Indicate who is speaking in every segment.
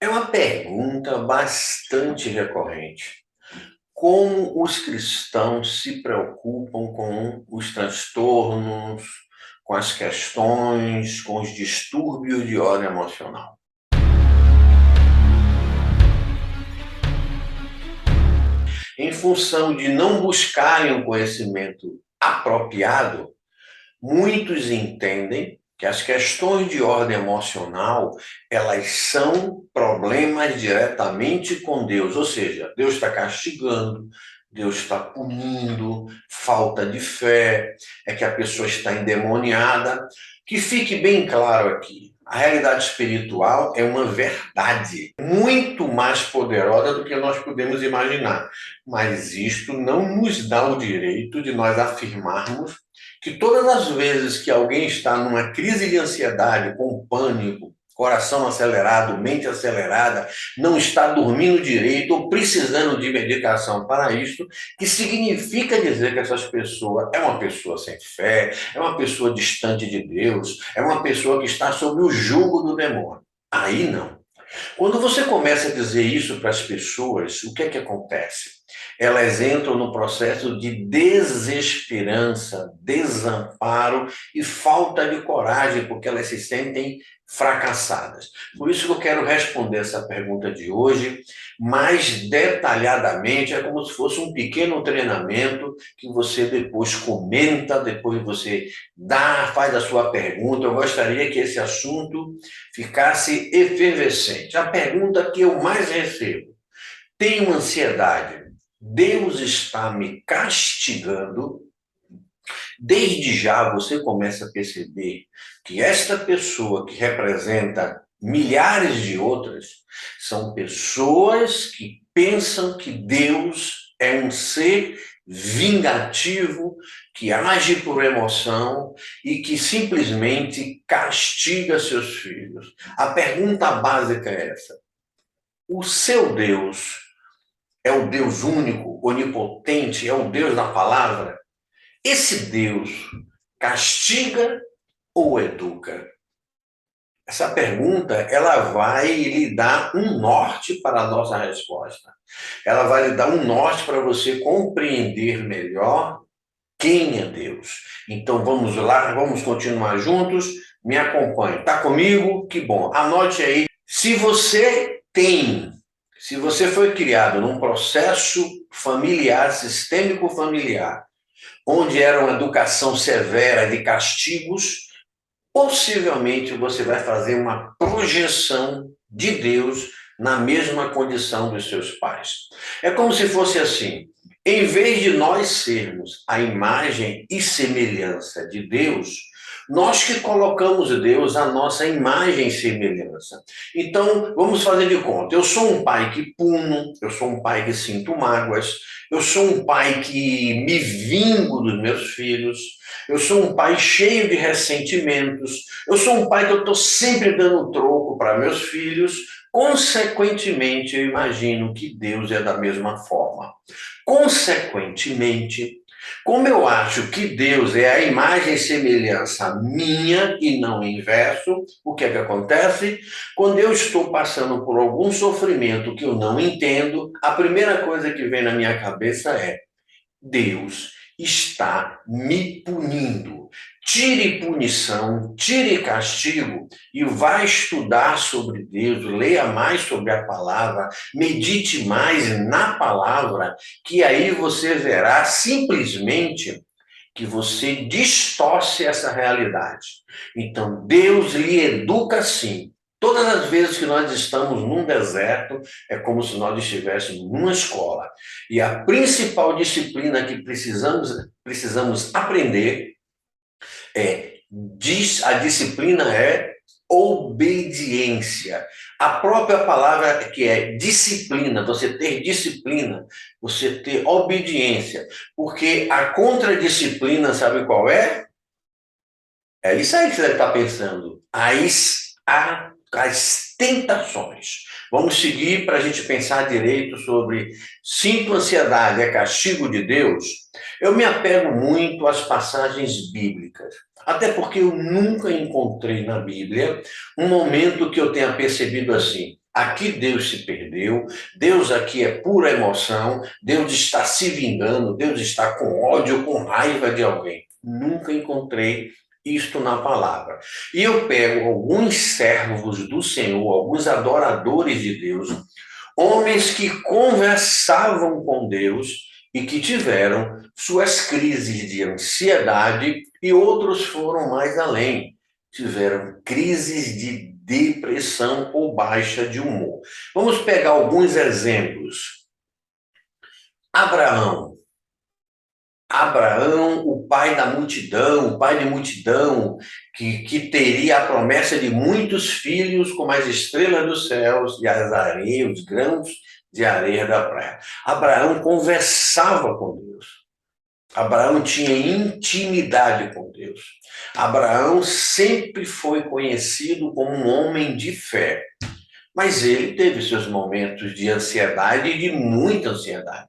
Speaker 1: É uma pergunta bastante recorrente. Como os cristãos se preocupam com os transtornos, com as questões, com os distúrbios de ordem emocional? Em função de não buscarem o conhecimento apropriado, muitos entendem que as questões de ordem emocional, elas são problemas diretamente com Deus, ou seja, Deus está castigando, Deus está punindo, falta de fé, é que a pessoa está endemoniada. Que fique bem claro aqui, a realidade espiritual é uma verdade muito mais poderosa do que nós podemos imaginar, mas isto não nos dá o direito de nós afirmarmos que todas as vezes que alguém está numa crise de ansiedade, com pânico, coração acelerado, mente acelerada, não está dormindo direito ou precisando de medicação para isso, que significa dizer que essa pessoa é uma pessoa sem fé, é uma pessoa distante de Deus, é uma pessoa que está sob o jugo do demônio. Aí não. Quando você começa a dizer isso para as pessoas, o que é que acontece? Elas entram no processo de desesperança, desamparo e falta de coragem, porque elas se sentem fracassadas. Por isso que eu quero responder essa pergunta de hoje mais detalhadamente, é como se fosse um pequeno treinamento que você depois comenta, depois você faz a sua pergunta. Eu gostaria que esse assunto ficasse efervescente. A pergunta que eu mais recebo: tenho ansiedade, Deus está me castigando? Desde já você começa a perceber que esta pessoa que representa milhares de outras são pessoas que pensam que Deus é um ser vingativo, que age por emoção e que simplesmente castiga seus filhos. A pergunta básica é essa: o seu Deus é o Deus único, onipotente, é o Deus da palavra? Esse Deus castiga ou educa? Essa pergunta, ela vai lhe dar um norte para a nossa resposta. Ela vai lhe dar um norte para você compreender melhor quem é Deus. Então vamos lá, vamos continuar juntos. Me acompanhe. Está comigo? Que bom. Anote aí. Se você foi criado num processo familiar, sistêmico familiar, onde era uma educação severa de castigos, possivelmente você vai fazer uma projeção de Deus na mesma condição dos seus pais. É como se fosse assim: em vez de nós sermos a imagem e semelhança de Deus, nós que colocamos Deus à nossa imagem e semelhança. Então, vamos fazer de conta. Eu sou um pai que puno, eu sou um pai que sinto mágoas, eu sou um pai que me vingo dos meus filhos, eu sou um pai cheio de ressentimentos, eu sou um pai que eu estou sempre dando troco para meus filhos. Consequentemente, eu imagino que Deus é da mesma forma. Consequentemente, como eu acho que Deus é a imagem e semelhança minha e não o inverso, o que é que acontece? Quando eu estou passando por algum sofrimento que eu não entendo, a primeira coisa que vem na minha cabeça é: Deus está me punindo. Tire punição, tire castigo e vá estudar sobre Deus, leia mais sobre a palavra, medite mais na palavra, que aí você verá simplesmente que você distorce essa realidade. Então, Deus lhe educa sim. Todas as vezes que nós estamos num deserto, é como se nós estivéssemos numa escola. E a principal disciplina que precisamos aprender a disciplina é obediência. A própria palavra que é disciplina, você ter disciplina, você ter obediência. Porque a contradisciplina, sabe qual é? É isso aí que você deve estar pensando. As tentações. Vamos seguir para a gente pensar direito sobre: sinto ansiedade, é castigo de Deus? Eu me apego muito às passagens bíblicas, até porque eu nunca encontrei na Bíblia um momento que eu tenha percebido assim: aqui Deus se perdeu, Deus aqui é pura emoção, Deus está se vingando, Deus está com ódio, com raiva de alguém. Nunca encontrei isto na palavra. E eu pego alguns servos do Senhor, alguns adoradores de Deus, homens que conversavam com Deus e que tiveram suas crises de ansiedade, e outros foram mais além, tiveram crises de depressão ou baixa de humor. Vamos pegar alguns exemplos. Abraão. Abraão, o pai da multidão, o pai de multidão, que teria a promessa de muitos filhos como as estrelas dos céus e as areias, os grãos de areia da praia. Abraão conversava com Deus. Abraão tinha intimidade com Deus. Abraão sempre foi conhecido como um homem de fé, mas ele teve seus momentos de ansiedade e de muita ansiedade.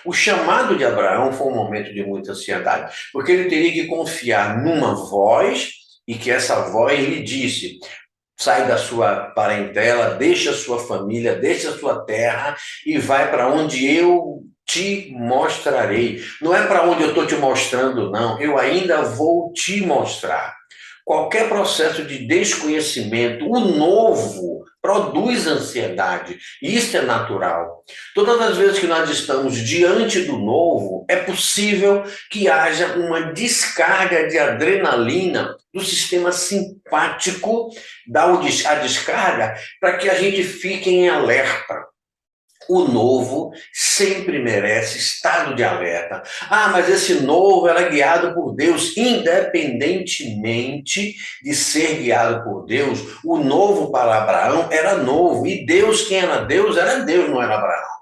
Speaker 1: O chamado de Abraão foi um momento de muita ansiedade, porque ele teria que confiar numa voz, e que essa voz lhe disse: sai da sua parentela, deixa a sua família, deixa a sua terra e vai para onde eu te mostrarei. Não é para onde eu estou te mostrando, não. Eu ainda vou te mostrar. Qualquer processo de desconhecimento, o novo produz ansiedade. Isso é natural. Todas as vezes que nós estamos diante do novo, é possível que haja uma descarga de adrenalina do sistema simpático, dá a descarga para que a gente fique em alerta. O novo sempre merece estado de alerta. Ah, mas esse novo era guiado por Deus, independentemente de ser guiado por Deus. O novo para Abraão era novo, e Deus, quem era Deus, não era Abraão.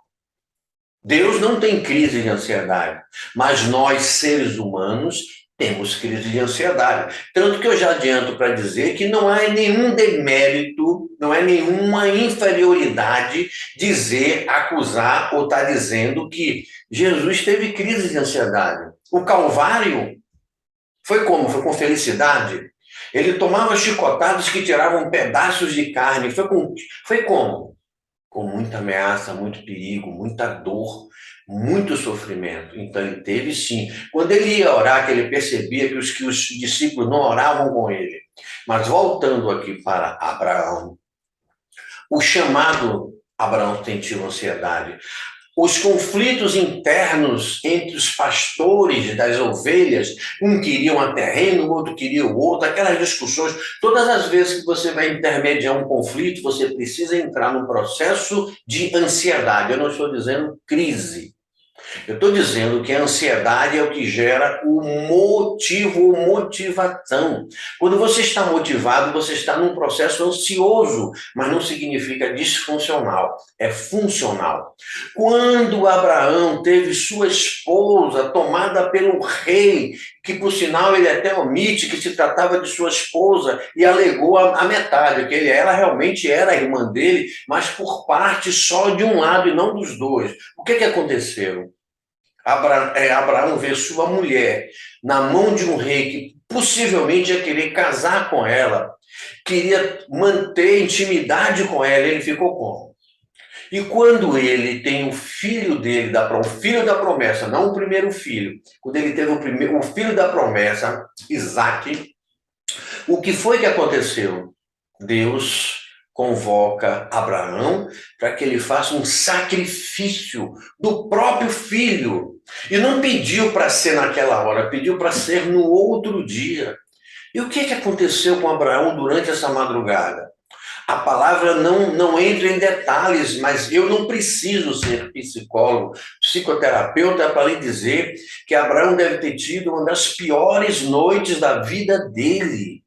Speaker 1: Deus não tem crise de ansiedade, mas nós, seres humanos, temos crise de ansiedade. Tanto que eu já adianto para dizer que não há nenhum demérito, não é nenhuma inferioridade dizer, acusar ou estar dizendo que Jesus teve crise de ansiedade. O Calvário foi como? Foi com felicidade. Ele tomava chicotadas que tiravam pedaços de carne. Foi como? Com muita ameaça, muito perigo, muita dor, muito sofrimento. Então ele teve sim. Quando ele ia orar, que ele percebia que os discípulos não oravam com ele. Mas voltando aqui para Abraão, o chamado Abraão sentiu ansiedade. Os conflitos internos entre os pastores das ovelhas, um queria um terreno, o outro queria o outro, aquelas discussões. Todas as vezes que você vai intermediar um conflito, você precisa entrar num processo de ansiedade. Eu não estou dizendo crise. Eu estou dizendo que a ansiedade é o que gera o motivo, motivação. Quando você está motivado, você está num processo ansioso, mas não significa disfuncional, é funcional. Quando Abraão teve sua esposa tomada pelo rei, que por sinal ele até omite que se tratava de sua esposa e alegou a metade, que ela realmente era a irmã dele, mas por parte só de um lado e não dos dois. O que aconteceu? Abraão vê sua mulher na mão de um rei que possivelmente ia querer casar com ela, queria manter intimidade com ela, ele ficou como? E quando ele tem o filho dele, o filho da promessa, não o primeiro filho, quando ele teve o filho da promessa, Isaque, o que foi que aconteceu? Deus convoca Abraão para que ele faça um sacrifício do próprio filho. E não pediu para ser naquela hora, pediu para ser no outro dia. E o que aconteceu com Abraão durante essa madrugada? A palavra não entra em detalhes, mas eu não preciso ser psicólogo, psicoterapeuta para lhe dizer que Abraão deve ter tido uma das piores noites da vida dele,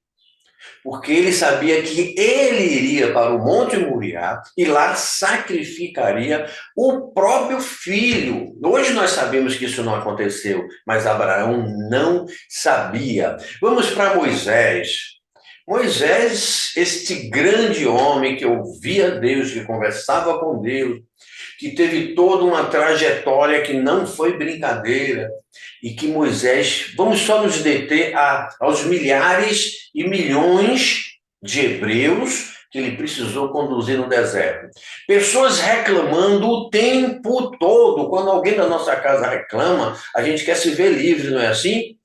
Speaker 1: porque ele sabia que ele iria para o Monte Moriá e lá sacrificaria o próprio filho. Hoje nós sabemos que isso não aconteceu, mas Abraão não sabia. Vamos para Moisés. Moisés, este grande homem que ouvia Deus, que conversava com Deus, que teve toda uma trajetória que não foi brincadeira, e que Moisés, vamos só nos deter aos milhares e milhões de hebreus que ele precisou conduzir no deserto. Pessoas reclamando o tempo todo. Quando alguém da nossa casa reclama, a gente quer se ver livre, não é assim?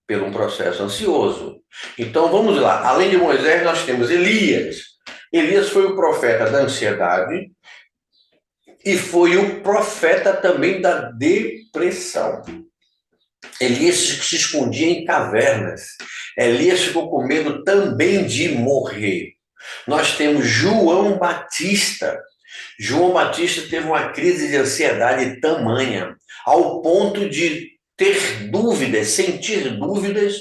Speaker 1: Por um processo ansioso. Então vamos lá. Além de Moisés, nós temos Elias. Elias foi o profeta da ansiedade e foi o profeta também da depressão. Elias se escondia em cavernas. Elias ficou com medo também de morrer. Nós temos João Batista. João Batista teve uma crise de ansiedade tamanha, ao ponto de ter dúvidas, sentir dúvidas,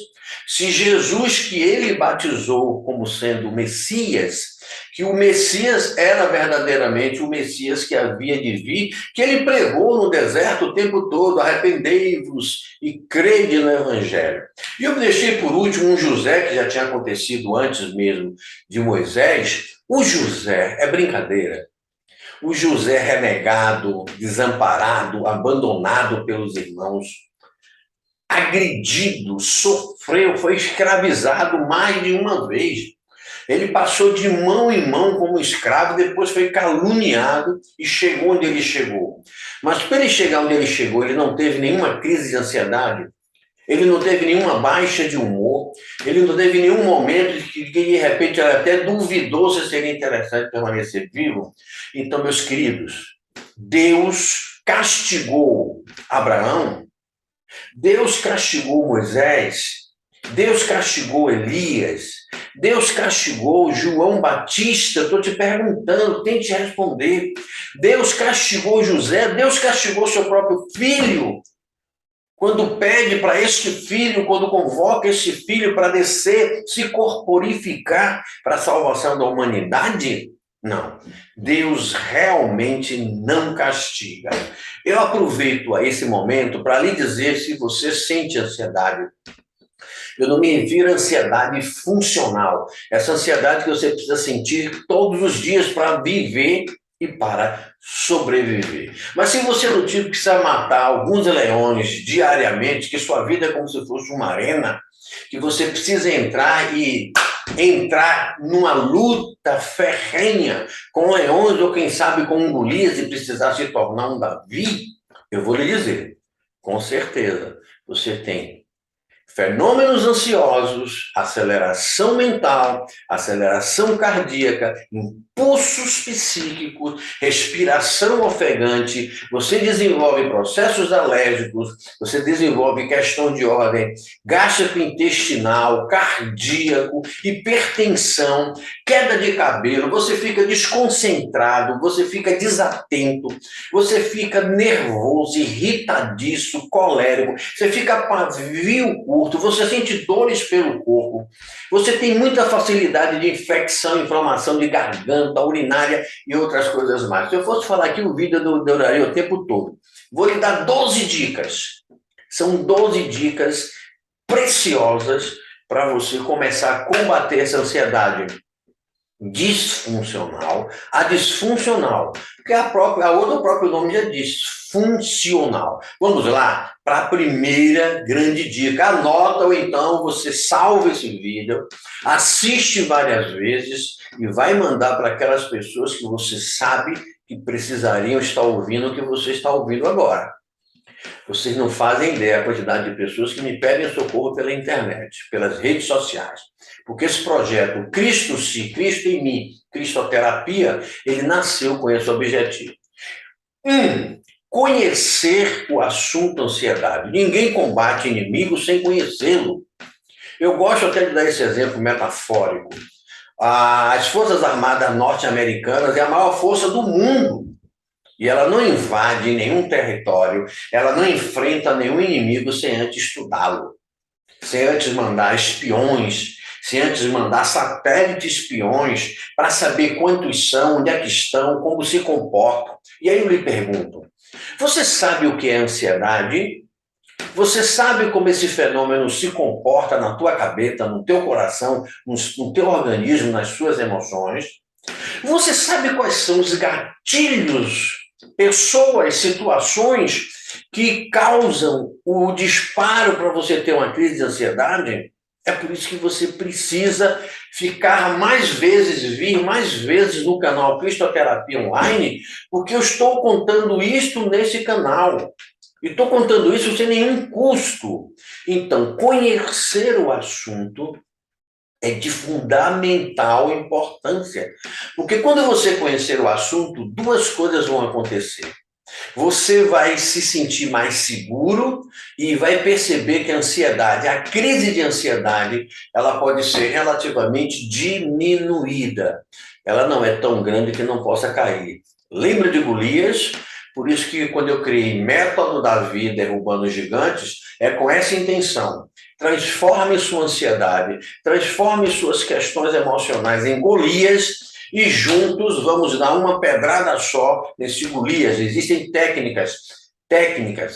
Speaker 1: se Jesus, que ele batizou como sendo o Messias, que o Messias era verdadeiramente o Messias que havia de vir, que ele pregou no deserto o tempo todo: arrependei-vos e crede no Evangelho. E eu deixei por último um José, que já tinha acontecido antes mesmo de Moisés. O José é brincadeira. O José renegado, desamparado, abandonado pelos irmãos, agredido, sofreu, foi escravizado mais de uma vez. Ele passou de mão em mão como escravo, depois foi caluniado e chegou onde ele chegou. Mas para ele chegar onde ele chegou, ele não teve nenhuma crise de ansiedade, ele não teve nenhuma baixa de humor, ele não teve nenhum momento que de repente ele até duvidou se seria interessante permanecer vivo. Então, meus queridos, Deus castigou Abraão, Deus castigou Moisés, Deus castigou Elias, Deus castigou João Batista. Estou te perguntando, tente responder. Deus castigou José, Deus castigou seu próprio filho, quando pede para este filho, quando convoca este filho para descer, se corporificar para a salvação da humanidade? Não, Deus realmente não castiga. Eu aproveito esse momento para lhe dizer, se você sente ansiedade, eu não me refiro à ansiedade funcional, essa ansiedade que você precisa sentir todos os dias para viver e para sobreviver. Mas se você é do tipo que precisa matar alguns leões diariamente, que sua vida é como se fosse uma arena, que você precisa entrar numa luta ferrenha com leões, ou quem sabe com um Golias, e precisar se tornar um Davi, eu vou lhe dizer, com certeza, você tem fenômenos ansiosos, aceleração mental, aceleração cardíaca, impulsos psíquicos, respiração ofegante, você desenvolve processos alérgicos, você desenvolve questão de ordem gastrointestinal, cardíaco, hipertensão, queda de cabelo, você fica desconcentrado, você fica desatento, você fica nervoso, irritadiço, colérico, você fica pavio curto, você sente dores pelo corpo, você tem muita facilidade de infecção, inflamação de garganta, urinária e outras coisas mais. Se eu fosse falar aqui, o vídeo duraria o tempo todo. Vou lhe dar 12 dicas. São 12 dicas preciosas para você começar a combater essa ansiedade disfuncional. A disfuncional, porque o próprio nome já diz, funcional. Vamos lá para a primeira grande dica. Anota ou então você salva esse vídeo, assiste várias vezes e vai mandar para aquelas pessoas que você sabe que precisariam estar ouvindo o que você está ouvindo agora. Vocês não fazem ideia da quantidade de pessoas que me pedem socorro pela internet, pelas redes sociais. Porque esse projeto Cristo Cristo em mim, Cristoterapia, ele nasceu com esse objetivo. Conhecer o assunto ansiedade. Ninguém combate inimigo sem conhecê-lo. Eu gosto até de dar esse exemplo metafórico. As Forças Armadas norte-americanas é a maior força do mundo. E ela não invade nenhum território, ela não enfrenta nenhum inimigo sem antes estudá-lo, sem antes mandar espiões, sem antes mandar satélites espiões para saber quantos são, onde é que estão, como se comportam. E aí eu lhe pergunto, você sabe o que é ansiedade? Você sabe como esse fenômeno se comporta na tua cabeça, no teu coração, no teu organismo, nas suas emoções? Você sabe quais são os gatilhos, pessoas, situações que causam o disparo para você ter uma crise de ansiedade? É por isso que você precisa ficar mais vezes, vir mais vezes no canal Cristoterapia Online, porque eu estou contando isto nesse canal. E estou contando isso sem nenhum custo. Então, conhecer o assunto é de fundamental importância. Porque quando você conhecer o assunto, duas coisas vão acontecer. Você vai se sentir mais seguro e vai perceber que a ansiedade, a crise de ansiedade, ela pode ser relativamente diminuída. Ela não é tão grande que não possa cair. Lembra de Golias? Por isso que quando eu criei Método Davi Derrubando Gigantes, é com essa intenção. Transforme sua ansiedade, transforme suas questões emocionais em Golias e juntos vamos dar uma pedrada só nesse Golias. Existem técnicas,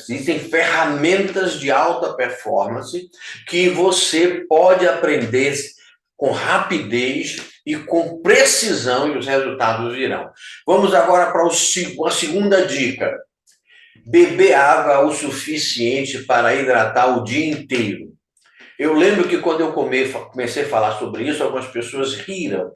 Speaker 1: existem ferramentas de alta performance que você pode aprender com rapidez e com precisão e os resultados virão. Vamos agora para a segunda dica. Beber água o suficiente para hidratar o dia inteiro. Eu lembro que quando eu comecei a falar sobre isso, algumas pessoas riram.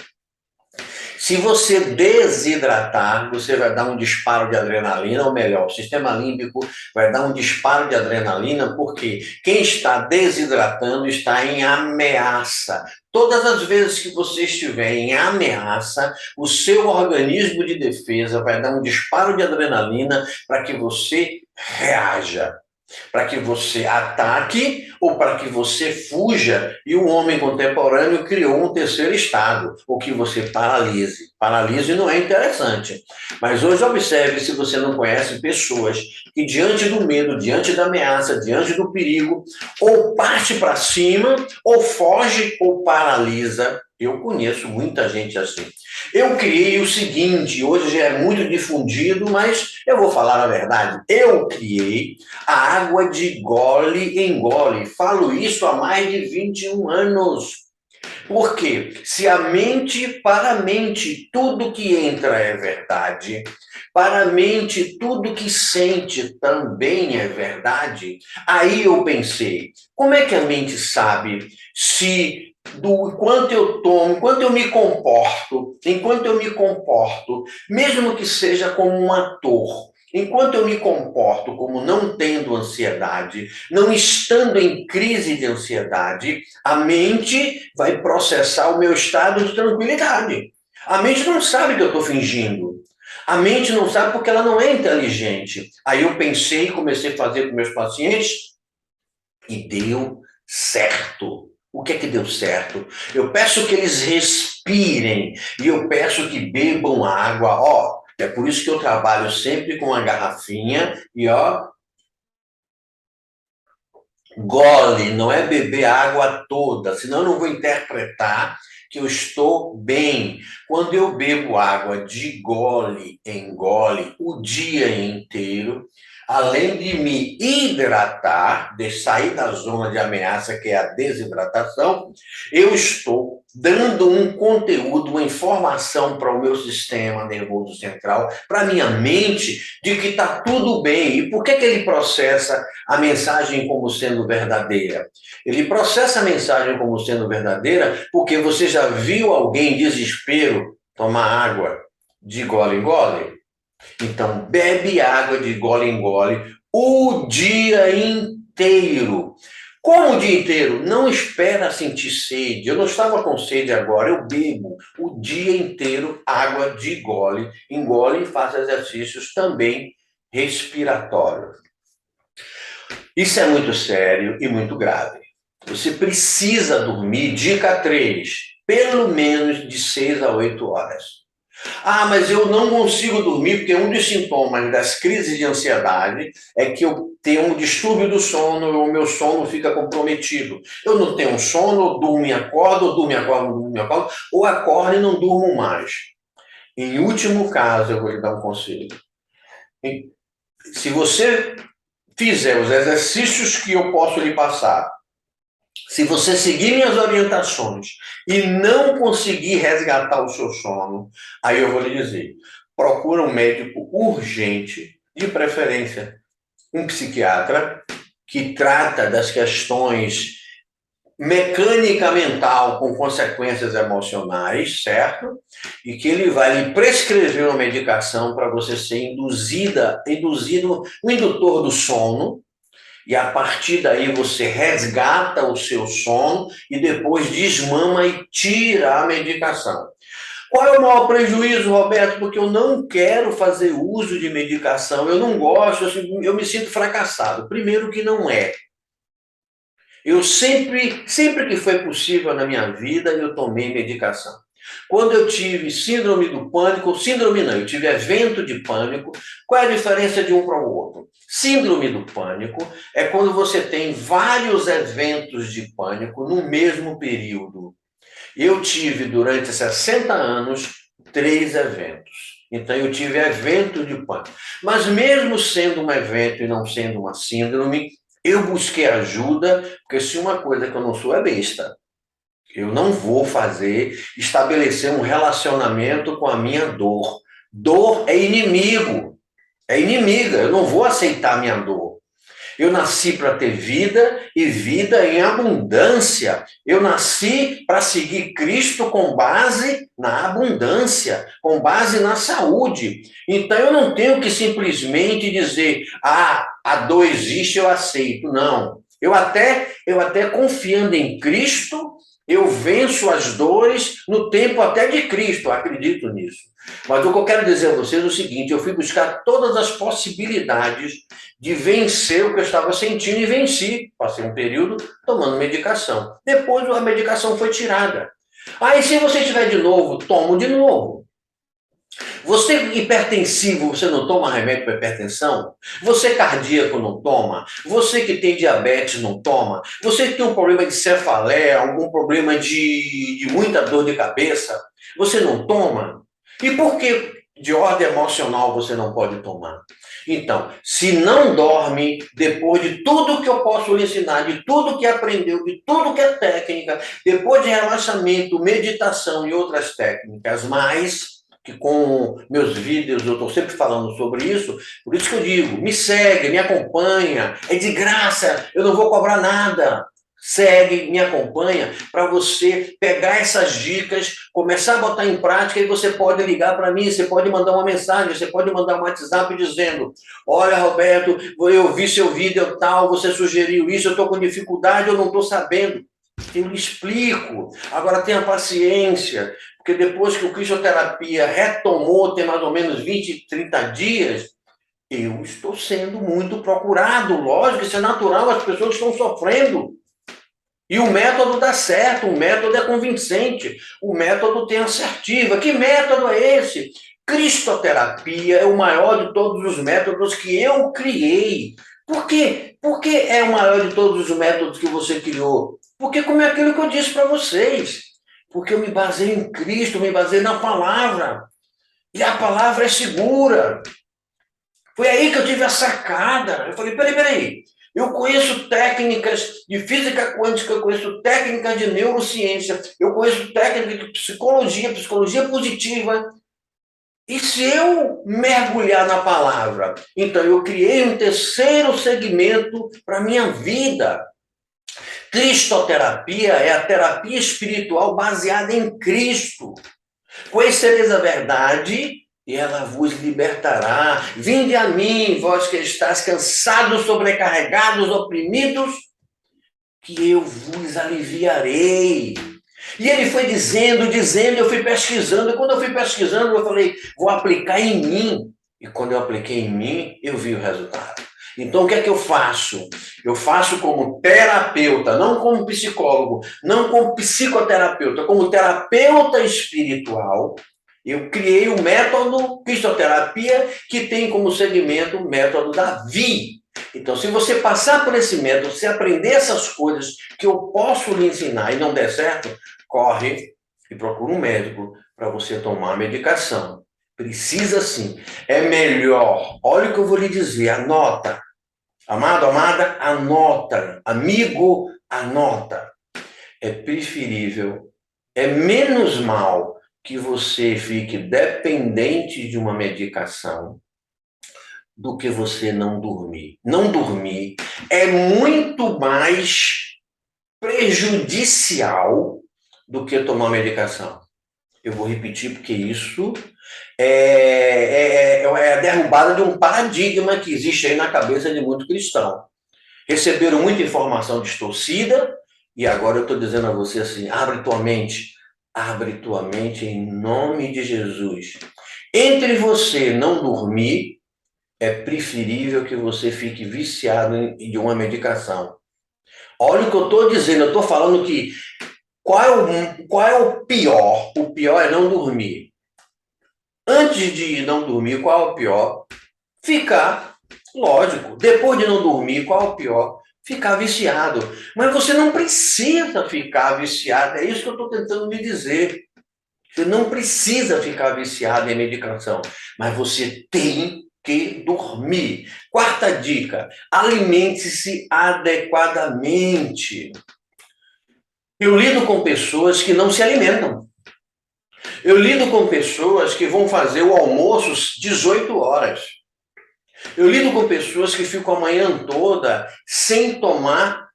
Speaker 1: Se você desidratar, você vai dar um disparo de adrenalina, ou melhor, o sistema límbico vai dar um disparo de adrenalina, porque quem está desidratando está em ameaça. Todas as vezes que você estiver em ameaça, o seu organismo de defesa vai dar um disparo de adrenalina para que você reaja, para que você ataque ou para que você fuja, e o homem contemporâneo criou um terceiro estado, o que você paralise. Paralise não é interessante, mas hoje observe, se você não conhece, pessoas que diante do medo, diante da ameaça, diante do perigo, ou parte para cima, ou foge, ou paralisa. Eu conheço muita gente assim. Eu criei o seguinte, hoje já é muito difundido, mas eu vou falar a verdade. Eu criei a água de gole em gole. Falo isso há mais de 21 anos. Por quê? Se a mente, para a mente, tudo que entra é verdade, para a mente, tudo que sente também é verdade, aí eu pensei, como é que a mente sabe se do quanto eu tomo, enquanto eu me comporto, mesmo que seja como um ator, enquanto eu me comporto como não tendo ansiedade, não estando em crise de ansiedade, a mente vai processar o meu estado de tranquilidade. A mente não sabe que eu estou fingindo. A mente não sabe porque ela não é inteligente. Aí eu pensei e comecei a fazer com meus pacientes e deu certo. O que é que deu certo? Eu peço que eles respirem e eu peço que bebam água. Ó, é por isso que eu trabalho sempre com uma garrafinha e ó, gole, não é beber a água toda, senão eu não vou interpretar que eu estou bem. Quando eu bebo água de gole em gole o dia inteiro, além de me hidratar, de sair da zona de ameaça, que é a desidratação, eu estou dando um conteúdo, uma informação para o meu sistema nervoso central, para a minha mente, de que está tudo bem. E por que ele processa a mensagem como sendo verdadeira? Ele processa a mensagem como sendo verdadeira porque você já viu alguém em desespero tomar água de gole em gole? Então, bebe água de gole em gole o dia inteiro. Como o dia inteiro? Não espera sentir sede. Eu não estava com sede agora, eu bebo o dia inteiro água de gole em gole e faço exercícios também respiratórios. Isso é muito sério e muito grave. Você precisa dormir, dica 3, pelo menos de 6 a 8 horas. Ah, mas eu não consigo dormir porque um dos sintomas das crises de ansiedade é que eu tenho um distúrbio do sono, o meu sono fica comprometido. Eu não tenho sono, eu durmo e acordo, eu durmo e acordo, durmo e acordo, ou acordo e não durmo mais. Em último caso, eu vou lhe dar um conselho. Se você fizer os exercícios que eu posso lhe passar, se você seguir minhas orientações e não conseguir resgatar o seu sono, aí eu vou lhe dizer, procura um médico urgente, de preferência um psiquiatra, que trata das questões mecânica mental com consequências emocionais, certo? E que ele vai lhe prescrever uma medicação para você ser induzido, um indutor do sono, e a partir daí você resgata o seu sono e depois desmama e tira a medicação. Qual é o maior prejuízo, Roberto? Porque eu não quero fazer uso de medicação, eu não gosto, eu me sinto fracassado. Primeiro que não é. Eu sempre que foi possível na minha vida, eu tomei medicação. Quando eu tive síndrome do pânico, síndrome não, eu tive evento de pânico, qual é a diferença de um para o outro? Síndrome do pânico é quando você tem vários eventos de pânico no mesmo período. Eu tive, durante 60 anos, 3 eventos. Então, eu tive evento de pânico. Mas mesmo sendo um evento e não sendo uma síndrome, eu busquei ajuda, porque se uma coisa que eu não sou é besta. Eu não vou estabelecer um relacionamento com a minha dor. Dor é inimigo, é inimiga. Eu não vou aceitar a minha dor. Eu nasci para ter vida e vida em abundância. Eu nasci para seguir Cristo com base na abundância, com base na saúde. Então eu não tenho que simplesmente dizer, a dor existe, eu aceito. Não. Eu até confiando em Cristo, eu venço as dores no tempo até de Cristo, eu acredito nisso. Mas o que eu quero dizer a vocês é o seguinte, eu fui buscar todas as possibilidades de vencer o que eu estava sentindo e venci. Passei um período tomando medicação. Depois a medicação foi tirada. Aí se você tiver de novo, tomo de novo. Você hipertensivo, você não toma remédio para hipertensão? Você cardíaco não toma? Você que tem diabetes não toma? Você que tem um problema de cefaleia, algum problema de muita dor de cabeça, você não toma? E por que de ordem emocional você não pode tomar? Então, se não dorme, depois de tudo que eu posso lhe ensinar, de tudo que aprendeu, de tudo que é técnica, depois de relaxamento, meditação e outras técnicas, mais que com meus vídeos eu estou sempre falando sobre isso, por isso que eu digo, me segue, me acompanha, é de graça, eu não vou cobrar nada. Segue, me acompanha, para você pegar essas dicas, começar a botar em prática, e você pode ligar para mim, você pode mandar uma mensagem, você pode mandar um WhatsApp dizendo, olha, Roberto, eu vi seu vídeo tal, você sugeriu isso, eu estou com dificuldade, eu não estou sabendo. Eu lhe explico. Agora tenha paciência, porque depois que o Cristioterapia retomou, tem mais ou menos 20, 30 dias, eu estou sendo muito procurado. Lógico, isso é natural, as pessoas estão sofrendo. E o método dá certo, o método é convincente, o método tem assertiva. Que método é esse? Cristoterapia é o maior de todos os métodos que eu criei. Por quê? Por que é o maior de todos os métodos que você criou? Porque como é aquilo que eu disse para vocês. Porque eu me baseio em Cristo, me baseio na palavra. E a palavra é segura. Foi aí que eu tive a sacada. Eu falei, peraí. Eu conheço técnicas de física quântica, eu conheço técnicas de neurociência, eu conheço técnicas de psicologia positiva. E se eu mergulhar na palavra? Então, eu criei um terceiro segmento para a minha vida. Cristoterapia é a terapia espiritual baseada em Cristo. Conhecereis a verdade e ela vos libertará. Vinde a mim, vós que estáis cansados, sobrecarregados, oprimidos, que eu vos aliviarei. E ele foi dizendo, eu fui pesquisando, e quando eu fui pesquisando, eu falei, vou aplicar em mim. E quando eu apliquei em mim, eu vi o resultado. Então, o que é que eu faço? Eu faço como terapeuta, não como psicólogo, não como psicoterapeuta, como terapeuta espiritual. Eu criei o método Cristoterapia, que tem como segmento o método Davi. Então, se você passar por esse método, se aprender essas coisas que eu posso lhe ensinar e não der certo, corre e procura um médico para você tomar a medicação. Precisa sim. É melhor. Olha o que eu vou lhe dizer. Anota. Amado, amada, anota. Amigo, anota. É preferível, é menos mal que você fique dependente de uma medicação do que você não dormir. Não dormir é muito mais prejudicial do que tomar medicação. Eu vou repetir porque isso é a derrubada de um paradigma que existe aí na cabeça de muito cristão. Receberam muita informação distorcida e agora eu estou dizendo a você assim, abre tua mente em nome de Jesus. Entre você não dormir, é preferível que você fique viciado de uma medicação. Olha o que eu estou dizendo, eu estou falando que qual é o pior? O pior é não dormir. Antes de não dormir, qual é o pior? Ficar, lógico. Depois de não dormir, qual é o pior? Ficar viciado. Mas você não precisa ficar viciado, é isso que eu estou tentando me dizer. Você não precisa ficar viciado em medicação, mas você tem que dormir. Quarta dica: alimente-se adequadamente. Eu lido com pessoas que não se alimentam. Eu lido com pessoas que vão fazer o almoço às 18 horas. Eu lido com pessoas que ficam a manhã toda sem tomar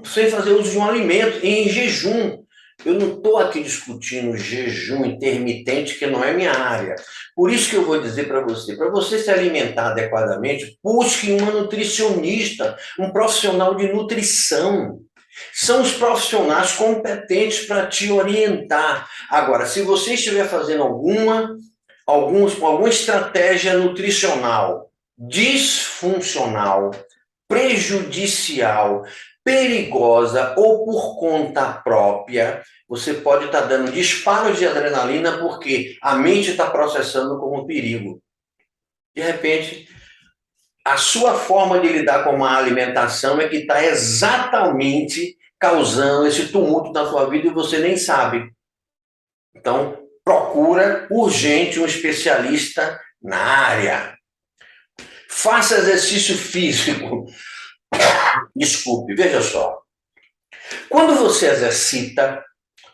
Speaker 1: sem fazer uso de um alimento, em jejum. Eu não estou aqui discutindo jejum intermitente, que não é minha área. Por isso que eu vou dizer para você se alimentar adequadamente, busque uma nutricionista, um profissional de nutrição. São os profissionais competentes para te orientar. Agora, se você estiver fazendo alguma estratégia nutricional disfuncional, prejudicial, perigosa ou por conta própria, você pode estar dando disparos de adrenalina porque a mente está processando como um perigo. De repente, a sua forma de lidar com uma alimentação é que está exatamente causando esse tumulto na sua vida e você nem sabe. Então, procura urgente um especialista na área. Faça exercício físico. Desculpe, veja só. Quando você exercita,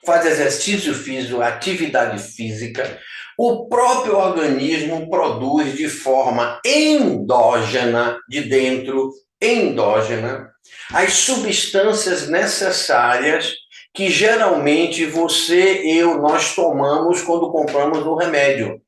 Speaker 1: faz exercício físico, atividade física, o próprio organismo produz de forma endógena, de dentro, endógena, as substâncias necessárias que geralmente nós tomamos quando compramos um remédio.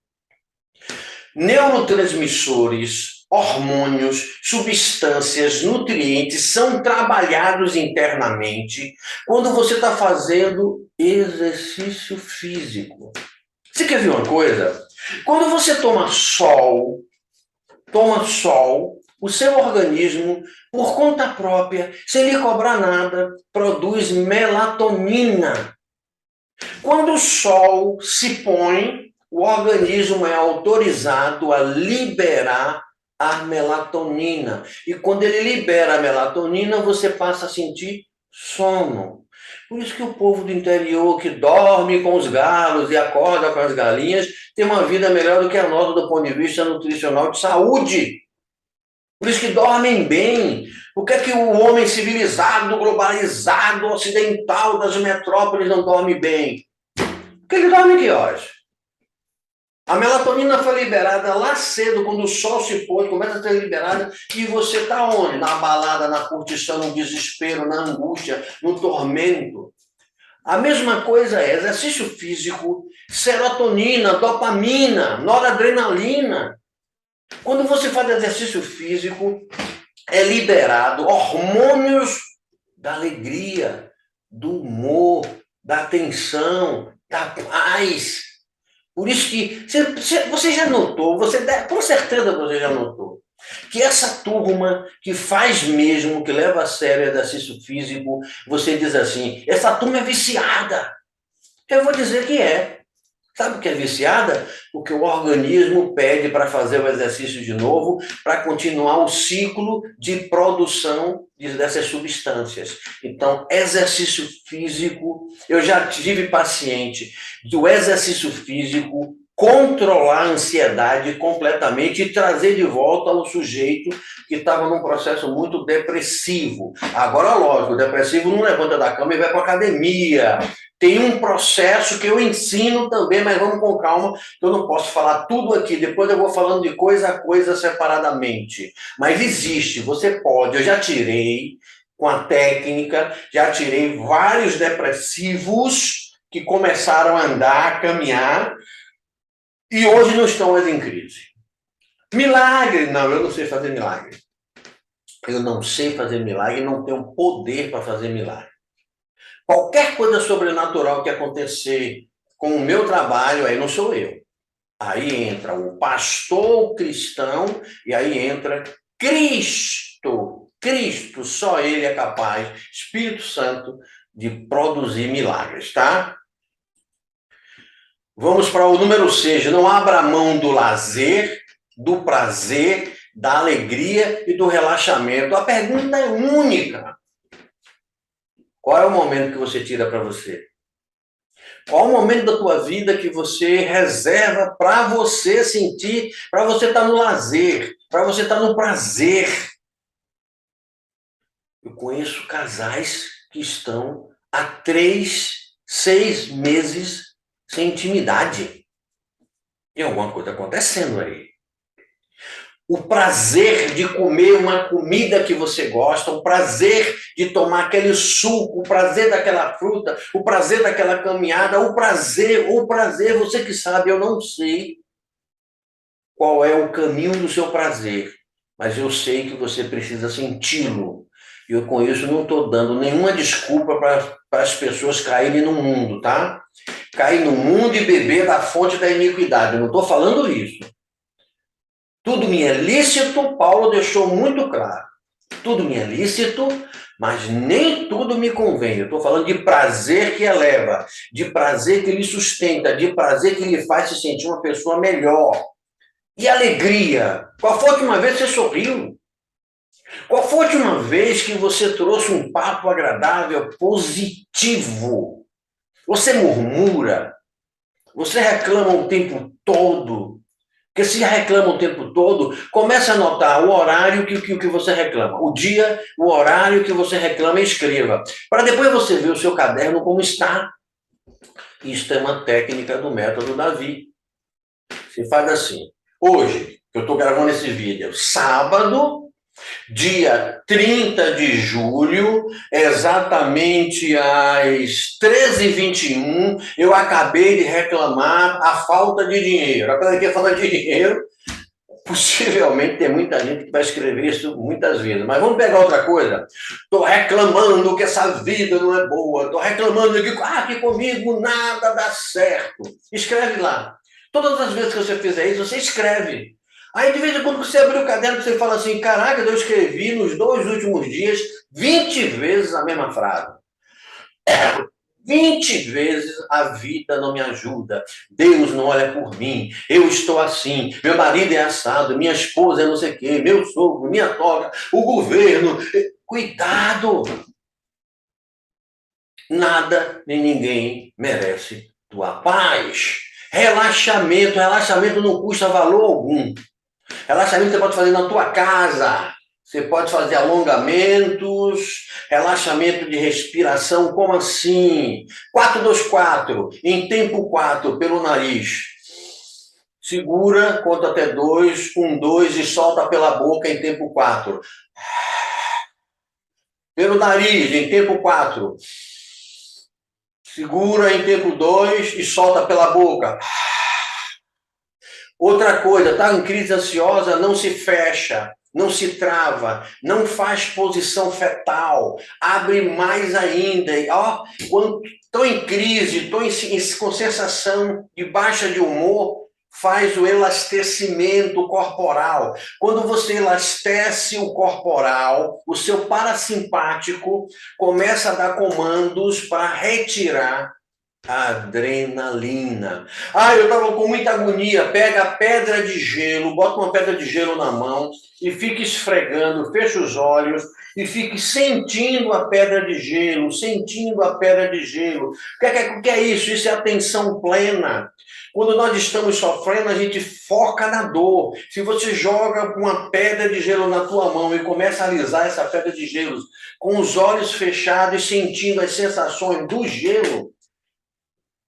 Speaker 1: Neurotransmissores, hormônios, substâncias, nutrientes são trabalhados internamente quando você está fazendo exercício físico. Você quer ver uma coisa? Quando você toma sol, o seu organismo, por conta própria, sem lhe cobrar nada, produz melatonina. Quando o sol se põe, o organismo é autorizado a liberar a melatonina. E quando ele libera a melatonina, você passa a sentir sono. Por isso que o povo do interior que dorme com os galos e acorda com as galinhas tem uma vida melhor do que a nossa do ponto de vista nutricional de saúde. Por isso que dormem bem. Por que é que o homem civilizado, globalizado, ocidental das metrópoles não dorme bem? Porque ele dorme que horas? A melatonina foi liberada lá cedo, quando o sol se pôs, começa a ser liberada, e você está onde? Na balada, na curtição, no desespero, na angústia, no tormento. A mesma coisa é exercício físico, serotonina, dopamina, noradrenalina. Quando você faz exercício físico, é liberado hormônios da alegria, do humor, da atenção, da paz. Por isso que você já notou, com certeza você já notou, que essa turma que faz mesmo, que leva a sério exercício físico, você diz assim, essa turma é viciada. Eu vou dizer que é. Sabe o que é viciada? Porque o organismo pede para fazer o exercício de novo, para continuar o ciclo de produção dessas substâncias. Então, exercício físico, eu já tive paciente do exercício físico controlar a ansiedade completamente e trazer de volta o sujeito que estava num processo muito depressivo. Agora, lógico, o depressivo não levanta da cama e vai para a academia. Tem um processo que eu ensino também, mas vamos com calma, que eu não posso falar tudo aqui. Depois eu vou falando de coisa a coisa separadamente. Mas existe, você pode, eu já tirei com a técnica, já tirei vários depressivos que começaram a andar, a caminhar, e hoje não estão mais em crise. Milagre? Não, eu não sei fazer milagre. Eu não sei fazer milagre, não tenho poder para fazer milagre. Qualquer coisa sobrenatural que acontecer com o meu trabalho, aí não sou eu. Aí entra o pastor cristão e aí entra Cristo. Cristo, só ele é capaz, Espírito Santo, de produzir milagres, tá? Vamos para o número 6. Não abra mão do lazer, do prazer, da alegria e do relaxamento. A pergunta é única. Qual é o momento que você tira para você? Qual o momento da tua vida que você reserva para você sentir, para você estar no lazer, para você estar no prazer? Eu conheço casais que estão há 3, 6 meses sem intimidade. E alguma coisa acontecendo aí. O prazer de comer uma comida que você gosta, o prazer de tomar aquele suco, o prazer daquela fruta, o prazer daquela caminhada, o prazer, você que sabe, eu não sei qual é o caminho do seu prazer, mas eu sei que você precisa senti-lo. E eu com isso não estou dando nenhuma desculpa para as pessoas caírem no mundo, tá? Cair no mundo e beber da fonte da iniquidade, eu não estou falando isso. Tudo me é lícito, Paulo deixou muito claro. Tudo me é lícito, mas nem tudo me convém. Eu estou falando de prazer que eleva, de prazer que lhe sustenta, de prazer que lhe faz se sentir uma pessoa melhor. E alegria. Qual foi a última vez que você sorriu? Qual foi a última vez que você trouxe um papo agradável, positivo? Você murmura? Você reclama o tempo todo? Porque se reclama o tempo todo, começa a anotar o horário que você reclama, o dia, o horário que você reclama e escreva. Para depois você ver o seu caderno como está. Isso é uma técnica do método Davi. Você faz assim. Hoje, eu estou gravando esse vídeo, sábado, dia 30 de julho, exatamente às 13h21, eu acabei de reclamar a falta de dinheiro. Agora aqui falando de dinheiro, possivelmente tem muita gente que vai escrever isso muitas vezes. Mas vamos pegar outra coisa. Estou reclamando que essa vida não é boa. Estou reclamando que comigo nada dá certo. Escreve lá. Todas as vezes que você fizer isso, você escreve. Aí, de vez em quando, você abre o caderno, você fala assim, caraca, eu escrevi nos 2 últimos dias 20 vezes a mesma frase. 20 vezes a vida não me ajuda. Deus não olha por mim. Eu estou assim. Meu marido é assado. Minha esposa é não sei o quê. Meu sogro, minha sogra, o governo. Cuidado! Nada nem ninguém merece tua paz. Relaxamento. Relaxamento não custa valor algum. Relaxamento você pode fazer na tua casa. Você pode fazer alongamentos, relaxamento de respiração, como assim? 4-2-4, em tempo 4, pelo nariz. Segura, conta até 2, 1, 2 e solta pela boca em tempo 4. Pelo nariz, em tempo 4. Segura em tempo 2 e solta pela boca. Outra coisa, tá em crise ansiosa, não se fecha, não se trava, não faz posição fetal, abre mais ainda. Quando estou em crise, estou com sensação de baixa de humor, faz o elastecimento corporal. Quando você elastece o corporal, o seu parasimpático começa a dar comandos para retirar adrenalina. Eu estava com muita agonia. Pega a pedra de gelo, bota uma pedra de gelo na mão e fica esfregando, fecha os olhos e fique sentindo a pedra de gelo, sentindo a pedra de gelo. O que é isso? Isso é atenção plena. Quando nós estamos sofrendo, a gente foca na dor. Se você joga uma pedra de gelo na tua mão e começa a alisar essa pedra de gelo com os olhos fechados e sentindo as sensações do gelo,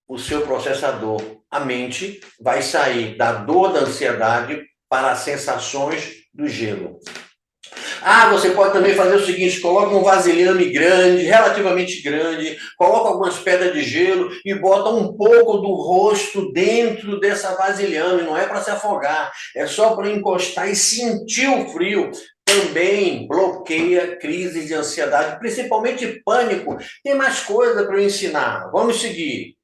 Speaker 1: o seu processador, a mente, vai sair da dor da ansiedade para as sensações do gelo. Ah, você pode também fazer o seguinte: coloca um vasilhame grande, relativamente grande, coloca algumas pedras de gelo e bota um pouco do rosto dentro dessa vasilhame. Não é para se afogar, é só para encostar e sentir o frio. Também bloqueia crises de ansiedade, principalmente pânico. Tem mais coisa para eu ensinar. Vamos seguir.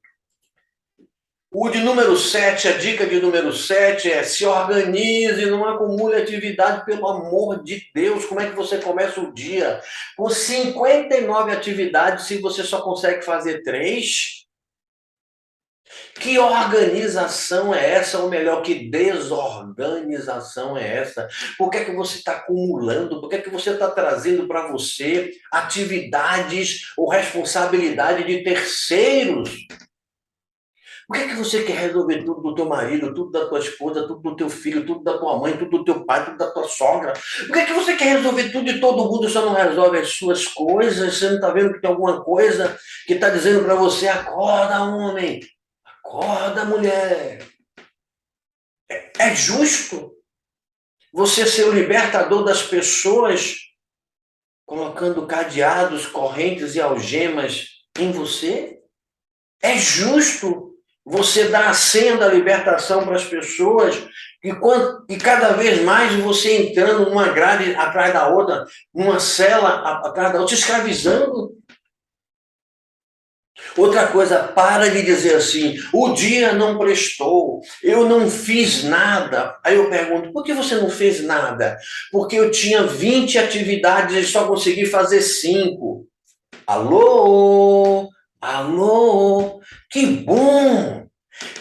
Speaker 1: O de número 7, a dica de número 7 é: se organize, não acumule atividade, pelo amor de Deus. Como é que você começa o dia? Com 59 atividades, se você só consegue fazer 3? Que organização é essa? Ou melhor, que desorganização é essa? Por que é que você está acumulando? Por que é que você está trazendo para você atividades ou responsabilidade de terceiros? Por que é que você quer resolver tudo do teu marido, tudo da tua esposa, tudo do teu filho, tudo da tua mãe, tudo do teu pai, tudo da tua sogra? Por que é que você quer resolver tudo de todo mundo e só não resolve as suas coisas? Você não está vendo que tem alguma coisa que está dizendo para você: acorda, homem, acorda, mulher. É justo você ser o libertador das pessoas, colocando cadeados, correntes e algemas em você? É justo você dar a senha da libertação para as pessoas e cada vez mais você entrando numa grade atrás da outra, numa cela atrás da outra, se escravizando? Outra coisa, para de dizer assim: o dia não prestou, eu não fiz nada. Aí eu pergunto: por que você não fez nada? Porque eu tinha 20 atividades e só consegui fazer 5. Alô? Alô? Que bom!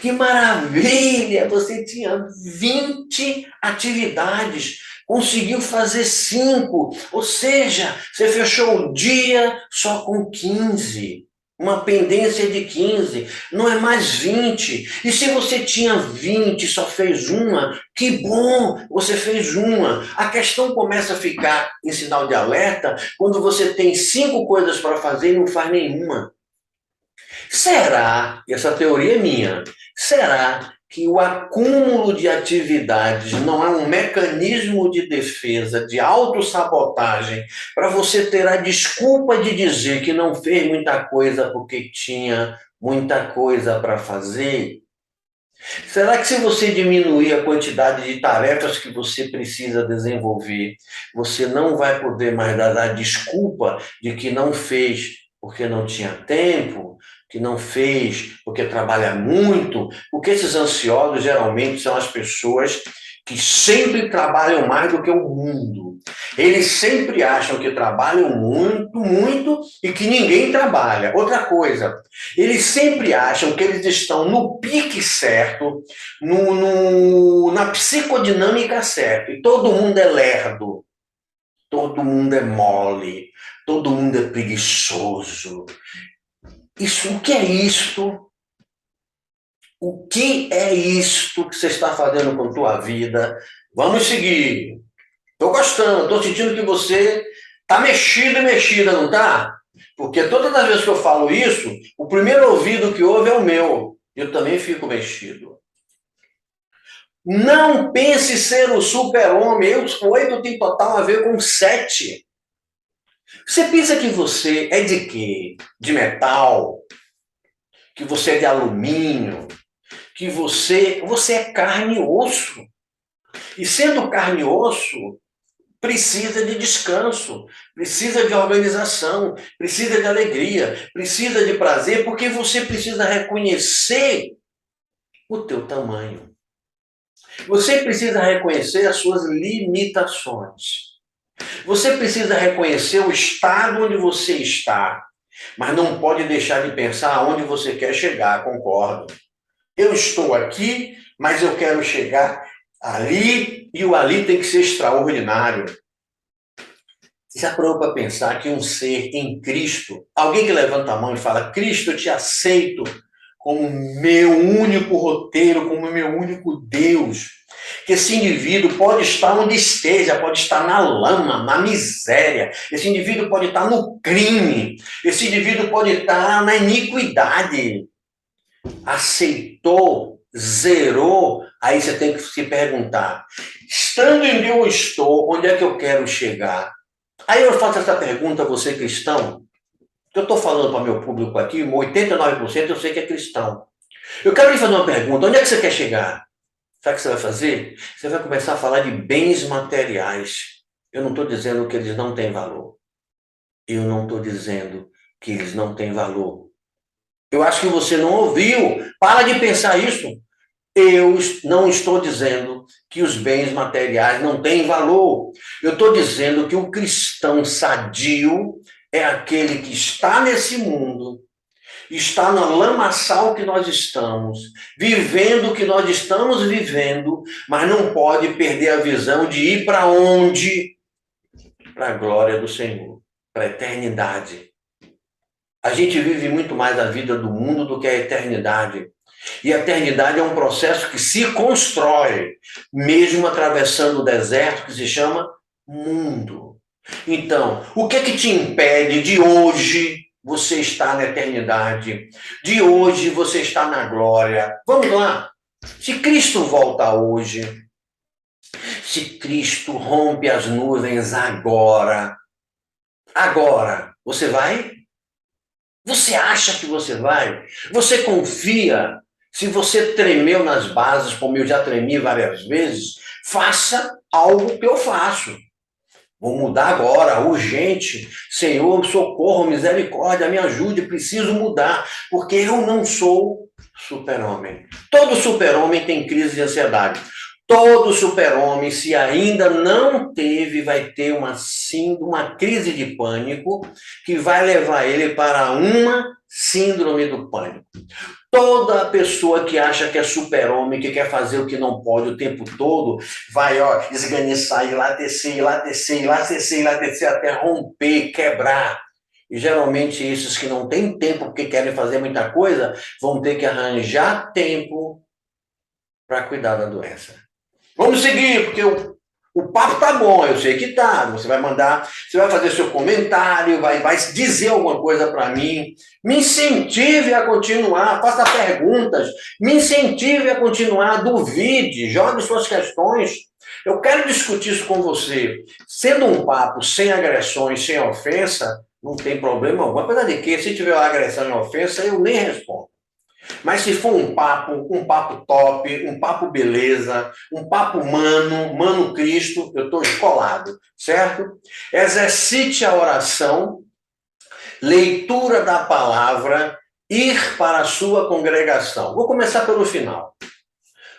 Speaker 1: Que maravilha! Você tinha 20 atividades, conseguiu fazer 5. Ou seja, você fechou o dia só com 15. Uma pendência de 15, não é mais 20. E se você tinha 20 e só fez uma, que bom, você fez uma. A questão começa a ficar em sinal de alerta quando você tem 5 coisas para fazer e não faz nenhuma. Será, e essa teoria é minha, será que o acúmulo de atividades não é um mecanismo de defesa, de autossabotagem, para você ter a desculpa de dizer que não fez muita coisa porque tinha muita coisa para fazer? Será que se você diminuir a quantidade de tarefas que você precisa desenvolver, você não vai poder mais dar a desculpa de que não fez porque não tinha tempo, que não fez porque trabalha muito? Porque esses ansiosos geralmente são as pessoas que sempre trabalham mais do que o mundo. Eles sempre acham que trabalham muito, muito e que ninguém trabalha. Outra coisa, eles sempre acham que eles estão no pique certo, na psicodinâmica certa, e todo mundo é lerdo, todo mundo é mole, todo mundo é preguiçoso. O que é isto? O que é isto que você está fazendo com a tua vida? Vamos seguir. Estou gostando, estou sentindo que você está mexido e mexida, não está? Porque todas as vezes que eu falo isso, o primeiro ouvido que ouve é o meu. Eu também fico mexido. Não pense ser o super-homem. O 8 tem total a ver com 7. Você pensa que você é de quê? De metal? Que você é de alumínio? Que você é carne e osso? E sendo carne e osso, precisa de descanso, precisa de organização, precisa de alegria, precisa de prazer, porque você precisa reconhecer o teu tamanho. Você precisa reconhecer as suas limitações. Você precisa reconhecer o estado onde você está, mas não pode deixar de pensar aonde você quer chegar, concordo. Eu estou aqui, mas eu quero chegar ali, e o ali tem que ser extraordinário. Já parou para pensar que um ser em Cristo, alguém que levanta a mão e fala: Cristo, eu te aceito como meu único roteiro, como meu único Deus, que esse indivíduo pode estar onde esteja, pode estar na lama, na miséria, esse indivíduo pode estar no crime, esse indivíduo pode estar na iniquidade. Aceitou, zerou, Aí você tem que se perguntar, estando onde eu estou, onde é que eu quero chegar? Aí eu faço essa pergunta a você cristão, que eu estou falando para o meu público aqui, 89% eu sei que é cristão. Eu quero lhe fazer uma pergunta, onde é que você quer chegar? Sabe o que você vai fazer? Você vai começar a falar de bens materiais. Eu não estou dizendo que eles não têm valor. Eu não estou dizendo que eles não têm valor. Eu acho que você não ouviu. Para de pensar isso. Eu não estou dizendo que os bens materiais não têm valor. Eu estou dizendo que o cristão sadio é aquele que está nesse mundo, está na lamaçal que nós estamos, vivendo o que nós estamos vivendo, mas não pode perder a visão de ir para onde? Para a glória do Senhor, para a eternidade. A gente vive muito mais a vida do mundo do que a eternidade. E a eternidade é um processo que se constrói, mesmo atravessando o deserto que se chama mundo. Então, o que é que te impede de hoje você estar na eternidade? De hoje você estar na glória? Vamos lá. Se Cristo volta hoje, se Cristo rompe as nuvens agora, você vai? Você acha que você vai? Você confia? Se você tremeu nas bases, como eu já tremi várias vezes, faça algo que eu faço. Vou mudar agora, urgente. Senhor, socorro, misericórdia, me ajude, preciso mudar, porque eu não sou super-homem. Todo super-homem tem crise de ansiedade. Todo super-homem, se ainda não teve, vai ter uma crise de pânico que vai levar ele para uma síndrome do pânico. Toda pessoa que acha que é super-homem, que quer fazer o que não pode o tempo todo, vai, esganiçar, ir lá descer, ir lá descer, ir lá descer, ir lá descer, até romper, quebrar. E geralmente esses que não têm tempo porque querem fazer muita coisa, vão ter que arranjar tempo para cuidar da doença. Vamos seguir, porque o papo tá bom, eu sei que tá. Você vai mandar, você vai fazer seu comentário, vai dizer alguma coisa para mim. Me incentive a continuar, faça perguntas, me incentive a continuar, duvide, jogue suas questões. Eu quero discutir isso com você. Sendo um papo sem agressões, sem ofensa, não tem problema algum. Apesar de que, se tiver agressão e ofensa, eu nem respondo. Mas se for um papo top, um papo beleza, um papo mano Cristo, eu estou escolado, certo? Exercite a oração, leitura da palavra, ir para a sua congregação. Vou começar pelo final.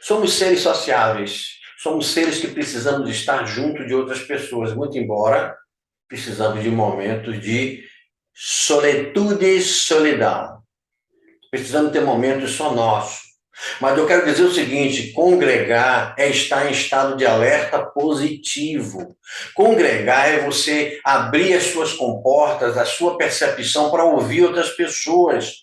Speaker 1: Somos seres sociáveis, somos seres que precisamos estar junto de outras pessoas, muito embora precisamos de momentos de solitude solidária. Precisamos ter momentos só nossos. Mas eu quero dizer o seguinte, congregar é estar em estado de alerta positivo. Congregar é você abrir as suas comportas, a sua percepção para ouvir outras pessoas.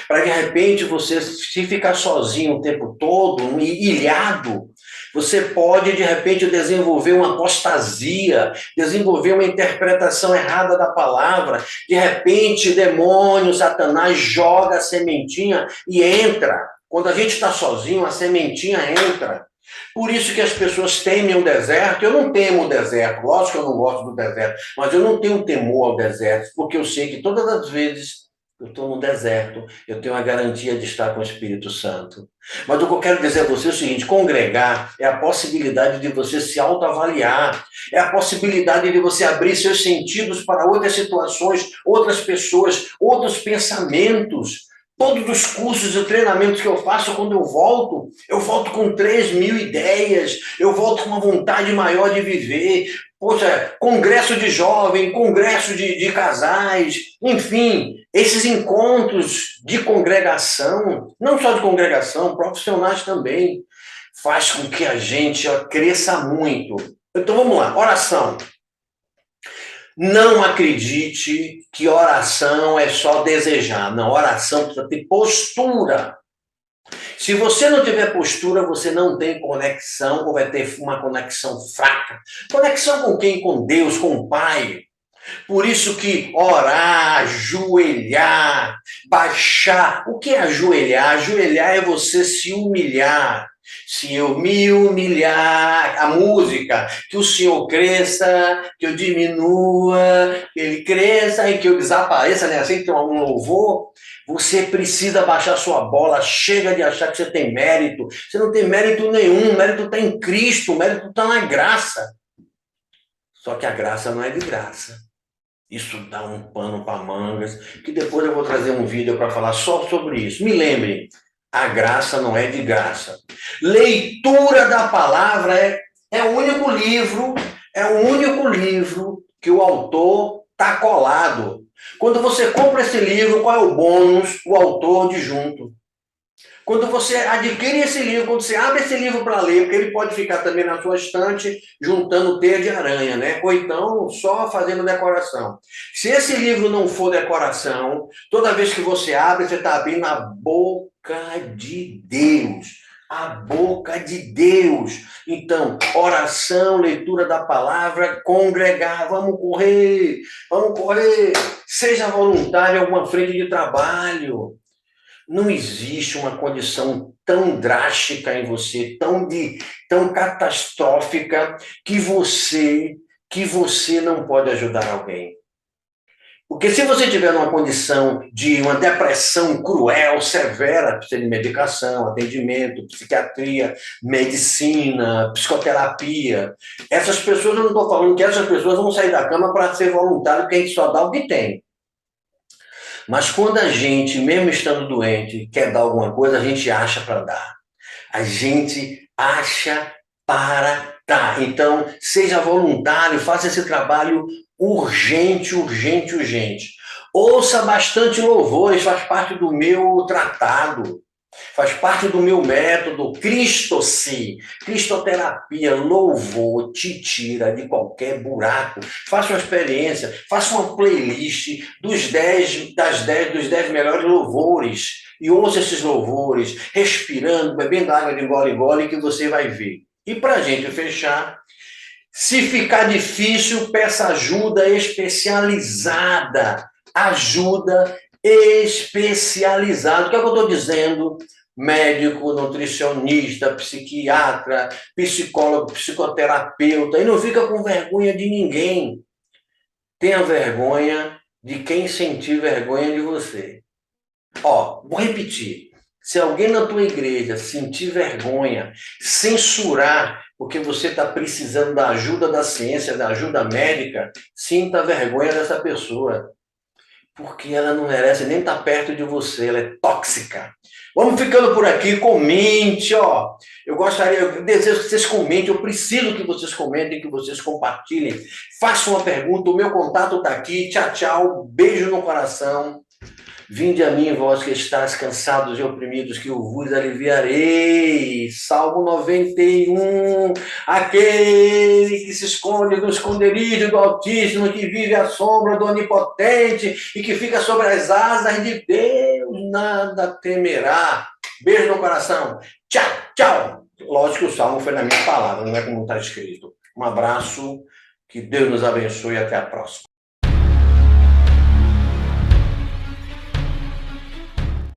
Speaker 1: Para de repente você, se ficar sozinho o tempo todo, ilhado, você pode de repente desenvolver uma apostasia, desenvolver uma interpretação errada da palavra. De repente, demônio, Satanás joga a sementinha e entra. Quando a gente está sozinho, a sementinha entra. Por isso que as pessoas temem o deserto. Eu não temo o deserto, lógico que eu não gosto do deserto, mas eu não tenho temor ao deserto, porque eu sei que todas as vezes eu estou no deserto, eu tenho a garantia de estar com o Espírito Santo. Mas o que eu quero dizer a você é o seguinte, congregar é a possibilidade de você se autoavaliar, é a possibilidade de você abrir seus sentidos para outras situações, outras pessoas, outros pensamentos. Todos os cursos e treinamentos que eu faço, quando eu volto com 3.000 ideias, eu volto com uma vontade maior de viver. Poxa, congresso de jovem, congresso de casais, enfim, esses encontros de congregação, não só de congregação, profissionais também, faz com que a gente cresça muito. Então vamos lá, oração. Não acredite que oração é só desejar. Não, oração precisa ter postura. Se você não tiver postura, você não tem conexão ou vai ter uma conexão fraca. Conexão com quem? Com Deus, com o Pai. Por isso que orar, ajoelhar, baixar. O que é ajoelhar? Ajoelhar é você se humilhar. Se eu me humilhar, a música, que o Senhor cresça, que eu diminua, que Ele cresça e que eu desapareça, né? Assim tem um louvor. Você precisa baixar sua bola, chega de achar que você tem mérito. Você não tem mérito nenhum, o mérito está em Cristo, o mérito está na graça. Só que a graça não é de graça. Isso dá um pano para mangas, que depois eu vou trazer um vídeo para falar só sobre isso. Me lembrem, a graça não é de graça. Leitura da palavra é o único livro, que o autor está colado. Quando você compra esse livro, qual é o bônus? O autor de junto. Quando você adquire esse livro, quando você abre esse livro para ler, porque ele pode ficar também na sua estante juntando teia de aranha, né? Ou então só fazendo decoração. Se esse livro não for decoração, toda vez que você abre, você está abrindo a boca de Deus. A boca de Deus. Então, oração, leitura da palavra, congregar, vamos correr, seja voluntário em alguma frente de trabalho. Não existe uma condição tão drástica em você, tão catastrófica, que você não pode ajudar alguém. Porque se você tiver numa condição de uma depressão cruel, severa, precisa de medicação, atendimento, psiquiatria, medicina, psicoterapia, essas pessoas, eu não estou falando que essas pessoas vão sair da cama para ser voluntário, porque a gente só dá o que tem. Mas quando a gente, mesmo estando doente, quer dar alguma coisa, a gente acha para dar. A gente acha para dar. Então, seja voluntário, faça esse trabalho urgente, urgente, urgente. Ouça bastante louvores, faz parte do meu tratado. Faz parte do meu método Cristo-se, Cristoterapia, louvor, te tira de qualquer buraco. Faça uma experiência, faça uma playlist dos 10 melhores louvores e ouça esses louvores, respirando, bebendo água de gole em gole, que você vai ver. E para a gente fechar, se ficar difícil, peça ajuda especializada. Ajuda especializado. O que é que eu estou dizendo? Médico, nutricionista, psiquiatra, psicólogo, psicoterapeuta. E não fica com vergonha de ninguém. Tenha vergonha de quem sentir vergonha de você. Vou repetir. Se alguém na tua igreja sentir vergonha, censurar, porque você está precisando da ajuda da ciência, da ajuda médica, sinta vergonha dessa pessoa. Porque ela não merece nem estar perto de você, ela é tóxica. Vamos ficando por aqui, comente, eu desejo que vocês comentem, eu preciso que vocês comentem, que vocês compartilhem. Façam uma pergunta, o meu contato está aqui. Tchau, tchau, beijo no coração. Vinde a mim, vós que estáis cansados e oprimidos, que eu vos aliviarei. Salmo 91. Aquele que se esconde no esconderijo do Altíssimo, que vive à sombra do Onipotente e que fica sobre as asas de Deus, nada temerá. Beijo no coração. Tchau, tchau. Lógico que o Salmo foi na minha palavra, não é como está escrito. Um abraço, que Deus nos abençoe e até a próxima.